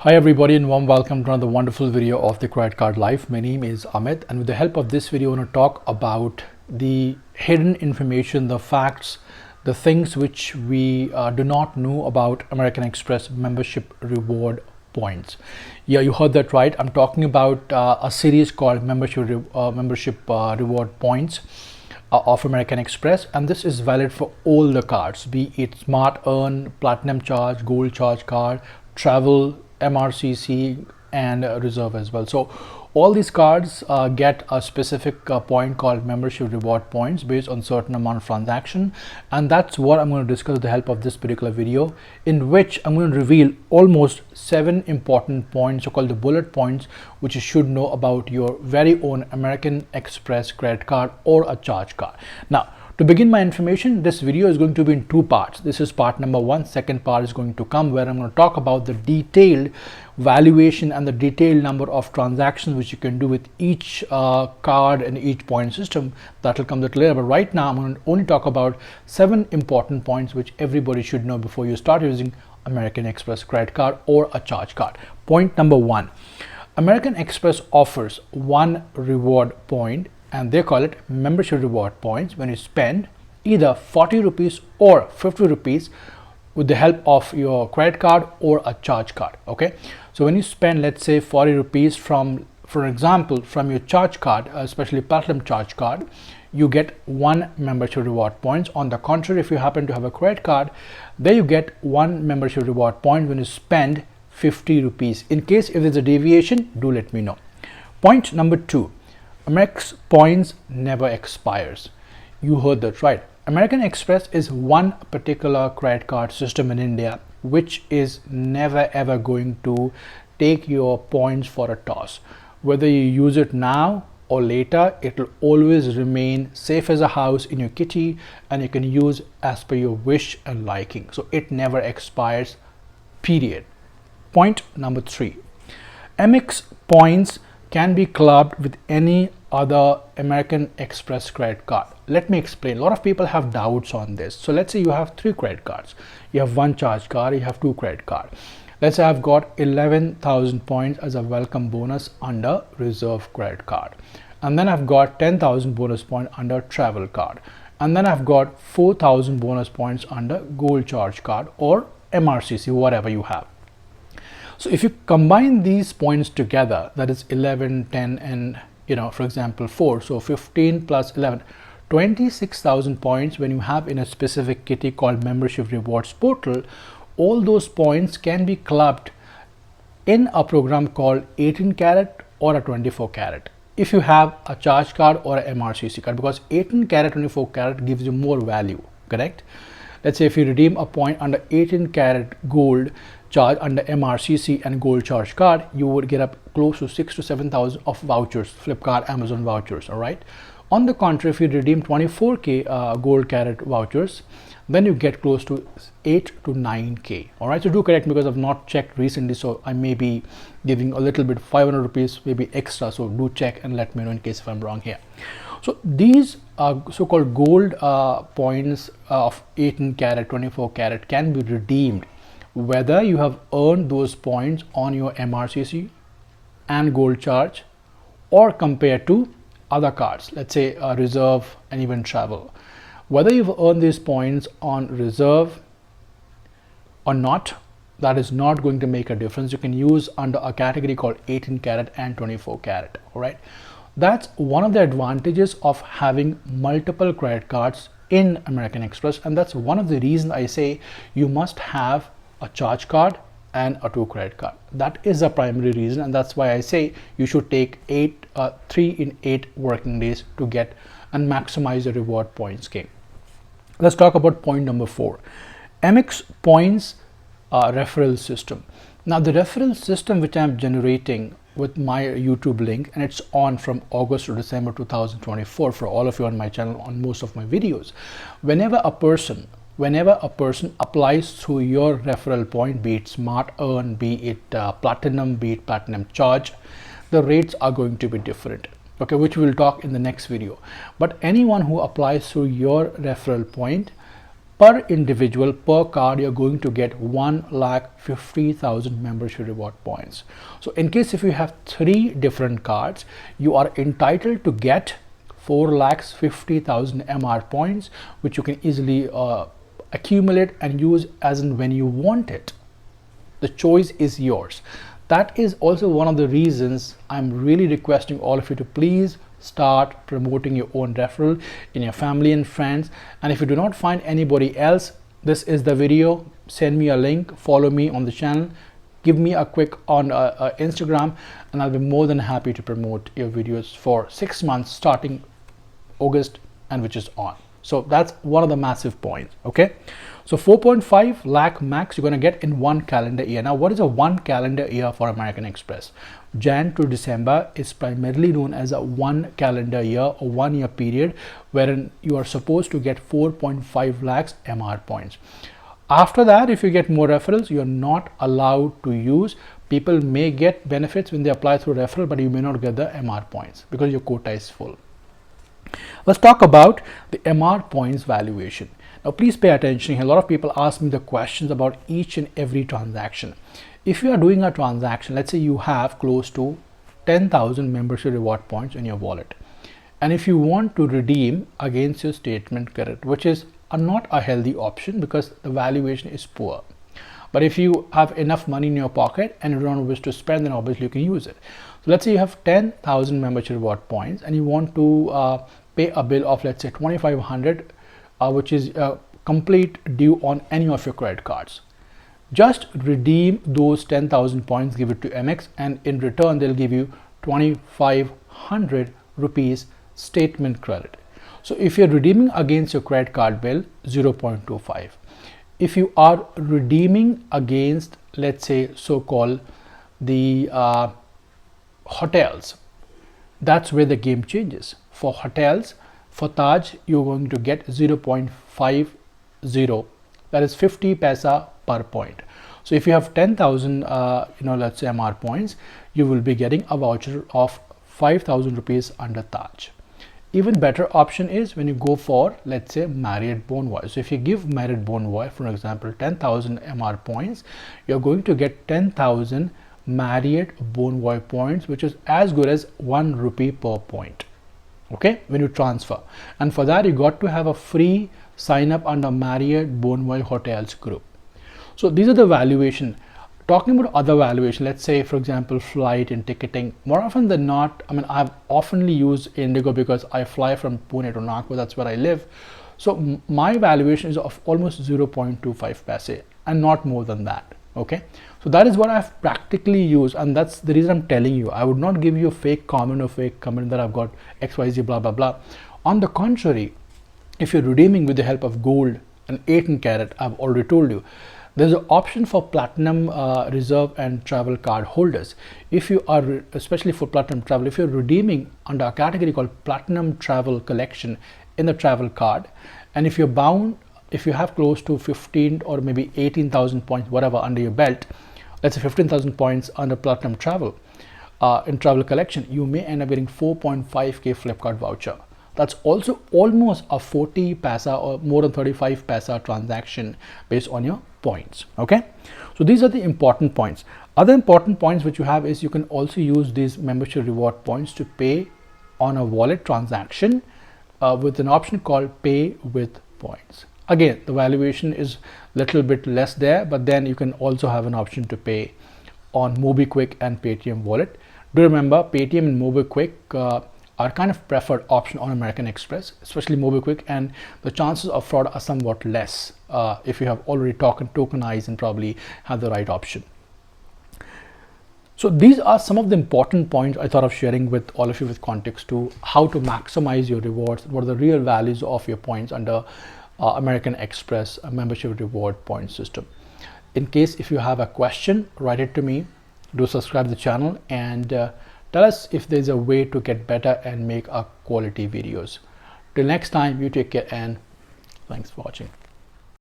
Hi everybody and warm welcome to another wonderful video of the Credit Card Life. My name is Amit and with the help of this video I want to talk about the hidden information, the facts, the things which we do not know about American Express membership reward points. Yeah, you heard that right. I'm talking about a series called membership reward points of American Express, and this is valid for all the cards, be it Smart Earn, Platinum Charge, Gold Charge card, Travel, MRCC, and Reserve as well. So all these cards get a specific point called membership reward points based on certain amount of transaction, and that's what I'm going to discuss with the help of this particular video, in which I'm going to reveal almost 7 important points, so called the bullet points, which you should know about your very own American Express credit card or a charge card. Now, to begin my information, this video is going to be in 2 parts. This is part number 1. Second part is going to come where I'm going to talk about the detailed valuation and the detailed number of transactions which you can do with each card and each point system. That will come a little later, but right now I'm going to only talk about 7 important points which everybody should know before you start using American Express credit card or a charge card. Point number 1. American Express offers 1 reward point, and they call it membership reward points when you spend either 40 rupees or 50 rupees with the help of your credit card or a charge card. Okay, so when you spend, let's say, 40 rupees from, for example, from your charge card, especially Platinum charge card, you get 1 membership reward points. On the contrary, if you happen to have a credit card, there you get 1 membership reward point when you spend 50 rupees. In case if there's a deviation, do let me know. Point number 2. Amex points never expires. You heard that right. American Express is one particular credit card system in India which is never ever going to take your points for a toss. Whether you use it now or later, it will always remain safe as a house in your kitty and you can use as per your wish and liking. So it never expires, period. Point number 3. Amex points can be clubbed with any other American Express credit card. Let me explain. A lot of people have doubts on this. So let's say you have 3 credit cards. You have 1 charge card, you have 2 credit card. Let's say I've got 11,000 points as a welcome bonus under Reserve credit card. And then I've got 10,000 bonus points under Travel card. And then I've got 4,000 bonus points under Gold charge card or MRCC, whatever you have. So if you combine these points together, that is 11, 10, and for example 4, so 15 plus 11, 26,000 points when you have in a specific kitty called Membership Rewards Portal. All those points can be clubbed in a program called 18 karat or a 24 karat if you have a charge card or a MRCC card, because 18 karat, 24 karat gives you more value, correct? Let's say if you redeem a point under 18 karat gold charge under MRCC and Gold charge card, you would get up close to 6,000 to 7,000 of vouchers, Flipkart, Amazon vouchers. All right. On the contrary, if you redeem 24k gold carat vouchers, then you get close to 8 to 9k. All right. So do correct me because I've not checked recently, so I may be giving a little bit, 500 rupees maybe extra. So do check and let me know in case if I'm wrong here. So these so-called gold points of 18 karat, 24 karat can be redeemed whether you have earned those points on your MRCC and Gold charge or compared to other cards, let's say Reserve and even Travel. Whether you've earned these points on Reserve or not, that is not going to make a difference. You can use under a category called 18 karat and 24 karat. All right. That's one of the advantages of having multiple credit cards in American Express, and that's one of the reasons I say you must have a charge card and a 2 credit card. That is the primary reason, and that's why I say you should take 3 in 8 working days to get and maximize the reward points game. Let's talk about point number 4. Amex points referral system. Now the referral system which I'm generating with my YouTube link, and it's on from August to December 2024 for all of you on my channel on most of my videos. Whenever a person applies through your referral point, be it Smart Earn, be it Platinum, be it Platinum Charge, the rates are going to be different, okay, which we'll talk in the next video. But anyone who applies through your referral point, per individual per card you're going to get 1,50,000 membership reward points. So in case if you have 3 different cards, you are entitled to get 4,50,000 MR points, which you can easily accumulate and use as and when you want it. The choice is yours. That is also one of the reasons I'm really requesting all of you to please start promoting your own referral in your family and friends. And if you do not find anybody else, this is the video. Send me a link, follow me on the channel, give me a quick on Instagram, and I'll be more than happy to promote your videos for 6 months starting August and which is on. So that's one of the massive points. Okay, so 4.5 lakh max you're going to get in 1 calendar year. Now what is a 1 calendar year for American Express? Jan to December is primarily known as a 1 calendar year or 1 year period wherein you are supposed to get 4.5 lakhs MR points. After that, if you get more referrals, you're not allowed to use. People may get benefits when they apply through referral, but you may not get the MR points because your quota is full. Let's talk about the MR points valuation. Now please pay attention. A lot of people ask me the questions about each and every transaction. If you are doing a transaction, let's say you have close to 10,000 membership reward points in your wallet, and if you want to redeem against your statement credit, which is not a healthy option because the valuation is poor. But if you have enough money in your pocket and you don't wish to spend, then obviously you can use it. So let's say you have 10,000 membership reward points and you want to pay a bill of, let's say, 2,500, which is complete due on any of your credit cards. Just redeem those 10,000 points, give it to Amex, and in return they'll give you 2,500 rupees statement credit. So if you're redeeming against your credit card bill, 0.25. If you are redeeming against, let's say, so-called the hotels, that's where the game changes. For hotels, for Taj, you're going to get 0.50, that is 50 paisa per point. So if you have 10,000 let's say MR points, you will be getting a voucher of 5,000 rupees under Taj. Even better option is when you go for, let's say, Marriott Bonvoy. So if you give Marriott Bonvoy, for example, 10,000 MR points, you're going to get 10,000 Marriott Bonvoy points, which is as good as 1 rupee per point. Okay, when you transfer, and for that you got to have a free sign up under Marriott Bonvoy Hotels group. So these are the valuation. Talking about other valuation, let's say for example flight and ticketing, more often than not, I mean, I've oftenly used Indigo because I fly from Pune to Nagpur, that's where I live. So my valuation is of almost 0.25 paise and not more than that. Okay, so that is what I've practically used, and that's the reason I'm telling you. I would not give you a fake comment or fake comment that I've got XYZ blah blah blah. On the contrary, if you're redeeming with the help of gold and 18 karat, I've already told you, there's an option for platinum reserve and travel card holders. If you are, especially for platinum travel, if you're redeeming under a category called platinum travel collection in the travel card, and if you're bound, if you have close to 15 or maybe 18,000 points, whatever, under your belt, let's say 15,000 points under platinum travel in travel collection, you may end up getting 4.5k Flipkart voucher. That's also almost a 40 paisa or more than 35 paisa transaction based on your points. Okay, so these are the important points. Other important points which you have is you can also use these membership reward points to pay on a wallet transaction with an option called pay with points. Again, the valuation is a little bit less there, but then you can also have an option to pay on MobiKwik and Paytm wallet. Do remember, Paytm and MobiKwik are kind of preferred option on American Express, especially MobiKwik, and the chances of fraud are somewhat less if you have already tokenized and probably have the right option. So these are some of the important points I thought of sharing with all of you with context to how to maximize your rewards, what are the real values of your points under American Express membership reward point system. In case if you have a question, write it to me. Do subscribe to the channel and tell us if there's a way to get better and make quality videos. Till next time, you take care and thanks for watching.